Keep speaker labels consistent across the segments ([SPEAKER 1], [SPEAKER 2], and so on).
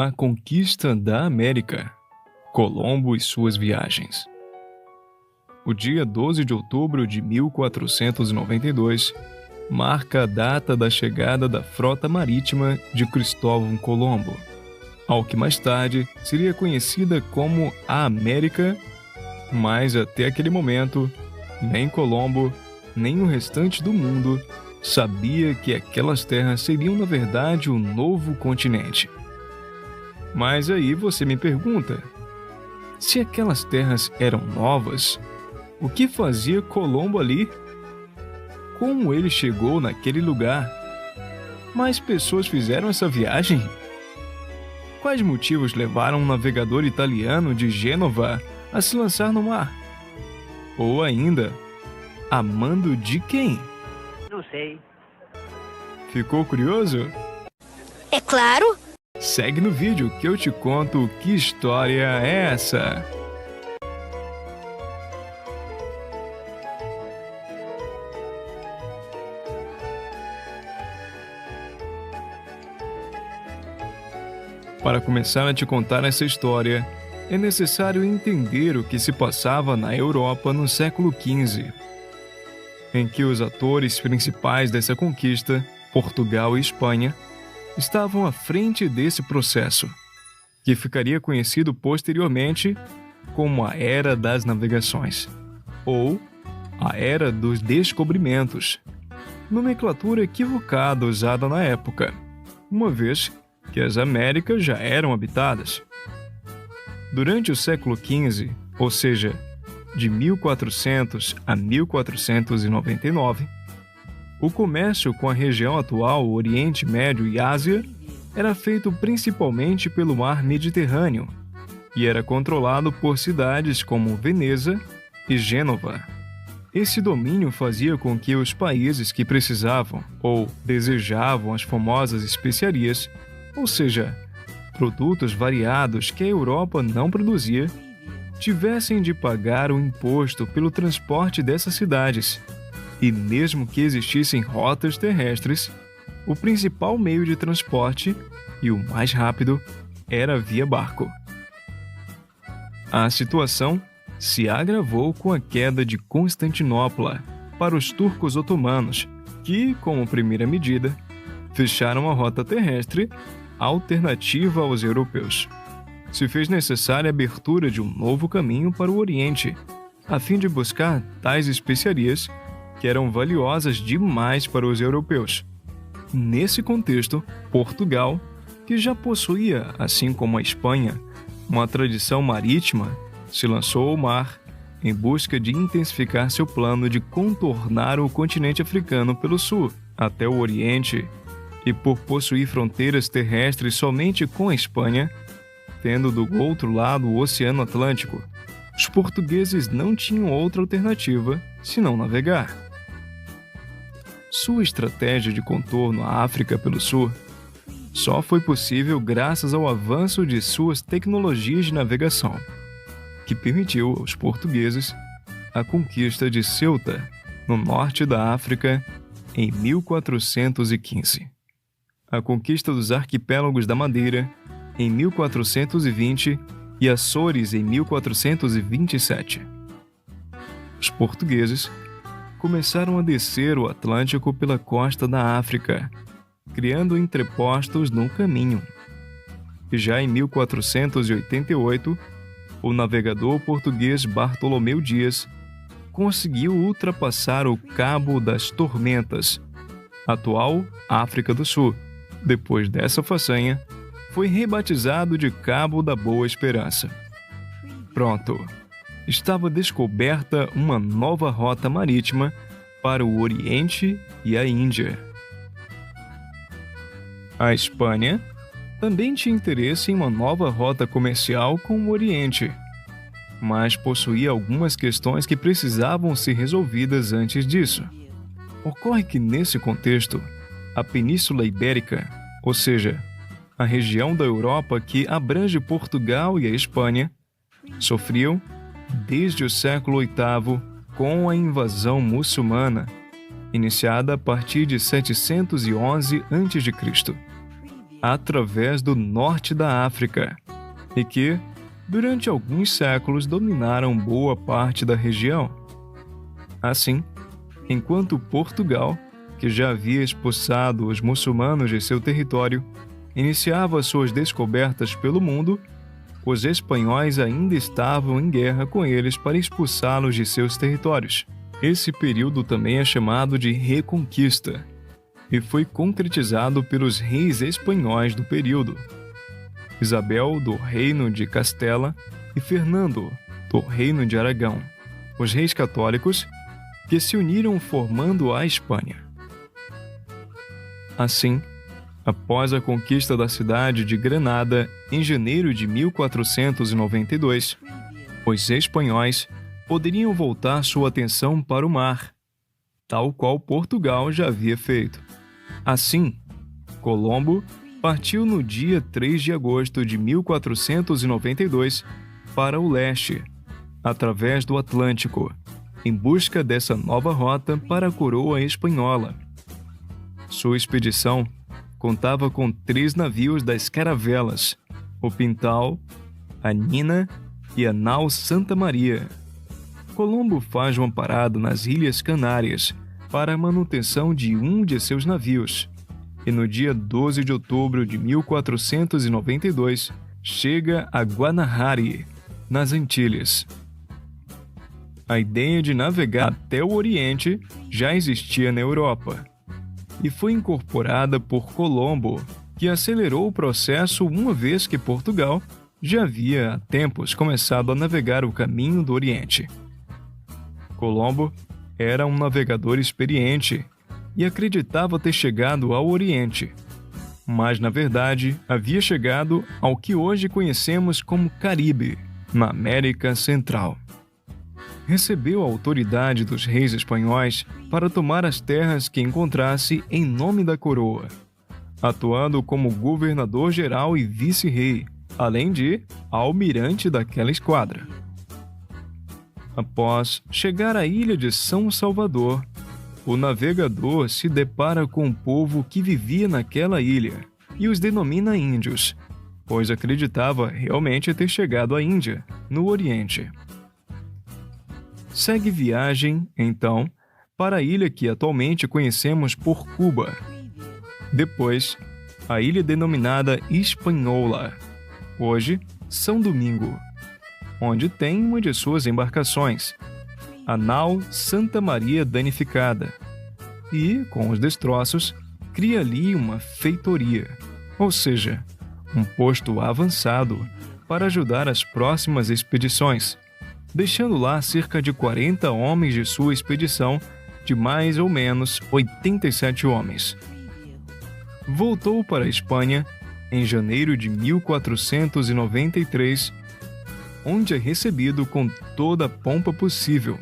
[SPEAKER 1] A conquista da América, Colombo e suas viagens. O dia 12 de outubro de 1492 marca a data da chegada da frota marítima de Cristóvão Colombo, ao que mais tarde seria conhecida como a América, mas até aquele momento, nem Colombo, nem o restante do mundo sabia que aquelas terras seriam na verdade o novo continente. Mas aí você me pergunta, se aquelas terras eram novas, o que fazia Colombo ali? Como ele chegou naquele lugar? Mais pessoas fizeram essa viagem? Quais motivos levaram um navegador italiano de Gênova a se lançar no mar? Ou ainda, a mando de quem?
[SPEAKER 2] Não sei.
[SPEAKER 1] Ficou curioso?
[SPEAKER 3] É claro!
[SPEAKER 1] Segue no vídeo que eu te conto que história é essa. Para começar a te contar essa história, é necessário entender o que se passava na Europa no século XV, em que os atores principais dessa conquista, Portugal e Espanha, estavam à frente desse processo, que ficaria conhecido posteriormente como a Era das Navegações, ou a Era dos Descobrimentos, nomenclatura equivocada usada na época, uma vez que as Américas já eram habitadas. Durante o século XV, ou seja, de 1400 a 1499, o comércio com a região atual Oriente Médio e Ásia era feito principalmente pelo mar Mediterrâneo e era controlado por cidades como Veneza e Gênova. Esse domínio fazia com que os países que precisavam ou desejavam as famosas especiarias, ou seja, produtos variados que a Europa não produzia, tivessem de pagar o imposto pelo transporte dessas cidades. E mesmo que existissem rotas terrestres, o principal meio de transporte, e o mais rápido, era via barco. A situação se agravou com a queda de Constantinopla para os turcos otomanos, que, como primeira medida, fecharam a rota terrestre alternativa aos europeus. Se fez necessária a abertura de um novo caminho para o Oriente, a fim de buscar tais especiarias que eram valiosas demais para os europeus. Nesse contexto, Portugal, que já possuía, assim como a Espanha, uma tradição marítima, se lançou ao mar em busca de intensificar seu plano de contornar o continente africano pelo sul até o Oriente, e por possuir fronteiras terrestres somente com a Espanha, tendo do outro lado o Oceano Atlântico, os portugueses não tinham outra alternativa senão navegar. Sua estratégia de contorno à África pelo sul só foi possível graças ao avanço de suas tecnologias de navegação, que permitiu aos portugueses a conquista de Ceuta, no norte da África, em 1415. A conquista dos arquipélagos da Madeira, em 1420, e Açores, em 1427. Os portugueses começaram a descer o Atlântico pela costa da África, criando entrepostos no caminho. E já em 1488, o navegador português Bartolomeu Dias conseguiu ultrapassar o Cabo das Tormentas, atual África do Sul. Depois dessa façanha, foi rebatizado de Cabo da Boa Esperança. Pronto! Estava descoberta uma nova rota marítima para o Oriente e a Índia. A Espanha também tinha interesse em uma nova rota comercial com o Oriente, mas possuía algumas questões que precisavam ser resolvidas antes disso. Ocorre que, nesse contexto, a Península Ibérica, ou seja, a região da Europa que abrange Portugal e a Espanha, sofriam desde o século VIII com a invasão muçulmana, iniciada a partir de 711 a.C. através do norte da África e que, durante alguns séculos, dominaram boa parte da região. Assim, enquanto Portugal, que já havia expulsado os muçulmanos de seu território, iniciava suas descobertas pelo mundo, os espanhóis ainda estavam em guerra com eles para expulsá-los de seus territórios. Esse período também é chamado de Reconquista e foi concretizado pelos reis espanhóis do período: Isabel, do Reino de Castela, e Fernando, do Reino de Aragão, os reis católicos que se uniram formando a Espanha. Assim, após a conquista da cidade de Granada em janeiro de 1492, os espanhóis poderiam voltar sua atenção para o mar, tal qual Portugal já havia feito. Assim, Colombo partiu no dia 3 de agosto de 1492 para o leste, através do Atlântico, em busca dessa nova rota para a coroa espanhola. Sua expedição contava com 3 navios das caravelas: o Pintal, a Nina e a nau Santa Maria. Colombo faz uma parada nas Ilhas Canárias para a manutenção de um de seus navios, e no dia 12 de outubro de 1492 chega a Guanahari, nas Antilhas. A ideia de navegar até o Oriente já existia na Europa e foi incorporada por Colombo, que acelerou o processo uma vez que Portugal já havia há tempos começado a navegar o caminho do Oriente. Colombo era um navegador experiente e acreditava ter chegado ao Oriente, mas na verdade havia chegado ao que hoje conhecemos como Caribe, na América Central. Recebeu a autoridade dos reis espanhóis para tomar as terras que encontrasse em nome da coroa, atuando como governador-geral e vice-rei, além de almirante daquela esquadra. Após chegar à ilha de São Salvador, o navegador se depara com um povo que vivia naquela ilha e os denomina índios, pois acreditava realmente ter chegado à Índia, no Oriente. Segue viagem, então, para a ilha que atualmente conhecemos por Cuba. Depois, a ilha denominada Hispaniola, hoje São Domingo, onde tem uma de suas embarcações, a nau Santa Maria danificada, e, com os destroços, cria ali uma feitoria, ou seja, um posto avançado para ajudar as próximas expedições, deixando lá cerca de 40 homens de sua expedição, de mais ou menos 87 homens. Voltou para a Espanha em janeiro de 1493, onde é recebido com toda a pompa possível.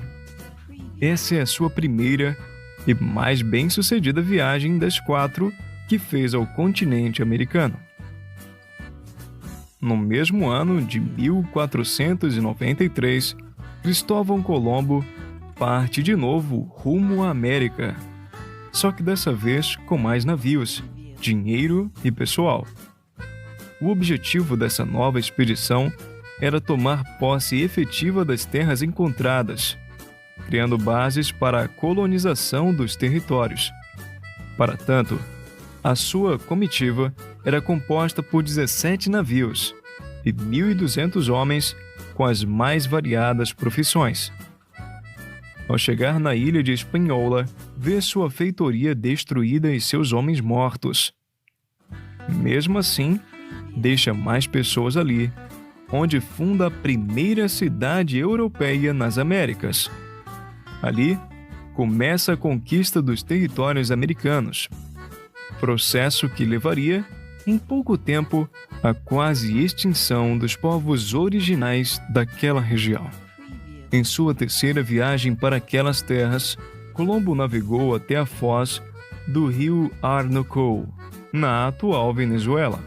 [SPEAKER 1] Essa é a sua primeira e mais bem-sucedida viagem das 4 que fez ao continente americano. No mesmo ano de 1493, Cristóvão Colombo parte de novo rumo à América, só que dessa vez com mais navios, dinheiro e pessoal. O objetivo dessa nova expedição era tomar posse efetiva das terras encontradas, criando bases para a colonização dos territórios. Para tanto, a sua comitiva era composta por 17 navios e 1.200 homens com as mais variadas profissões. Ao chegar na ilha de Hispaniola, vê sua feitoria destruída e seus homens mortos. Mesmo assim, deixa mais pessoas ali, onde funda a primeira cidade europeia nas Américas. Ali, começa a conquista dos territórios americanos, processo que levaria, em pouco tempo, à quase extinção dos povos originais daquela região. Em sua terceira viagem para aquelas terras, Colombo navegou até a foz do rio Orinoco, na atual Venezuela.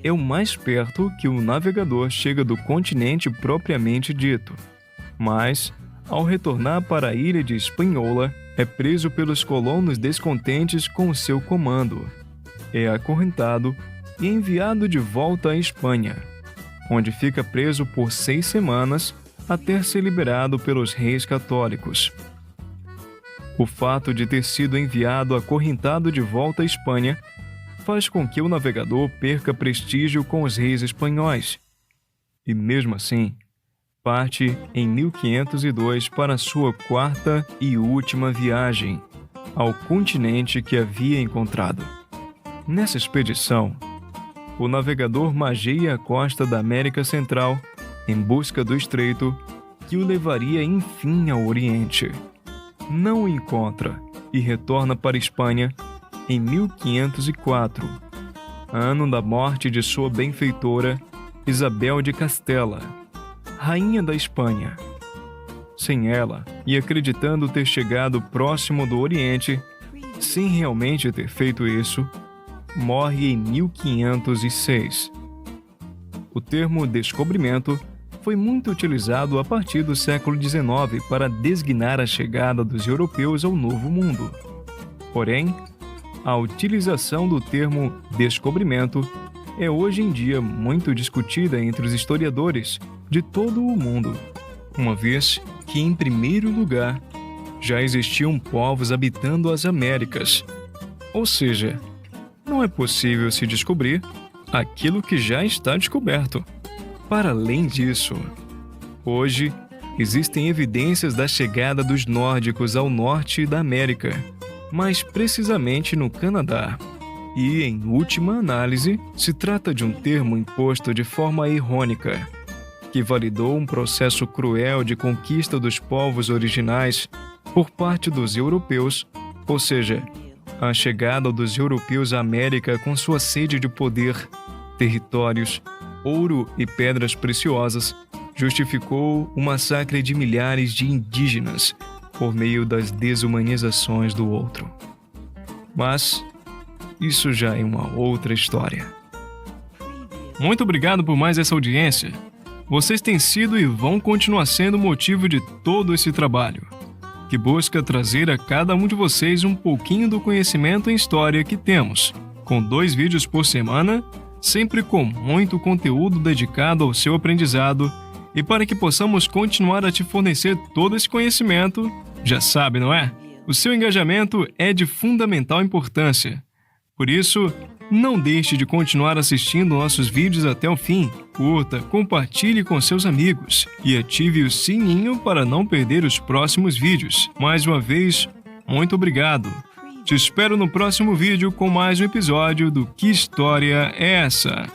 [SPEAKER 1] É o mais perto que o navegador chega do continente propriamente dito, mas, ao retornar para a ilha de Hispaniola, é preso pelos colonos descontentes com seu comando. É acorrentado e enviado de volta à Espanha, onde fica preso por 6 semanas até ser liberado pelos reis católicos. O fato de ter sido enviado acorrentado de volta à Espanha faz com que o navegador perca prestígio com os reis espanhóis. E mesmo assim, parte em 1502 para sua 4ª e última viagem ao continente que havia encontrado. Nessa expedição, o navegador mageia a costa da América Central em busca do estreito que o levaria enfim ao Oriente. Não o encontra e retorna para a Espanha em 1504, ano da morte de sua benfeitora Isabel de Castela, rainha da Espanha. Sem ela, e acreditando ter chegado próximo do Oriente, sem realmente ter feito isso, morre em 1506. O termo descobrimento foi muito utilizado a partir do século XIX para designar a chegada dos europeus ao Novo Mundo. Porém, a utilização do termo descobrimento é hoje em dia muito discutida entre os historiadores de todo o mundo, uma vez que, em primeiro lugar, já existiam povos habitando as Américas. Ou seja, não é possível se descobrir aquilo que já está descoberto. Para além disso, hoje existem evidências da chegada dos nórdicos ao norte da América, mais precisamente no Canadá. E, em última análise, se trata de um termo imposto de forma irônica, que validou um processo cruel de conquista dos povos originais por parte dos europeus, ou seja, a chegada dos europeus à América com sua sede de poder, territórios, ouro e pedras preciosas, justificou o massacre de milhares de indígenas por meio das desumanizações do outro. Mas isso já é uma outra história. Muito obrigado por mais essa audiência. Vocês têm sido e vão continuar sendo o motivo de todo esse trabalho, que busca trazer a cada um de vocês um pouquinho do conhecimento em história que temos, com 2 vídeos por semana, sempre com muito conteúdo dedicado ao seu aprendizado, e para que possamos continuar a te fornecer todo esse conhecimento, já sabe, não é? O seu engajamento é de fundamental importância. Por isso, não deixe de continuar assistindo nossos vídeos até o fim. Curta, compartilhe com seus amigos e ative o sininho para não perder os próximos vídeos. Mais uma vez, muito obrigado. Te espero no próximo vídeo com mais um episódio do Que História é Essa?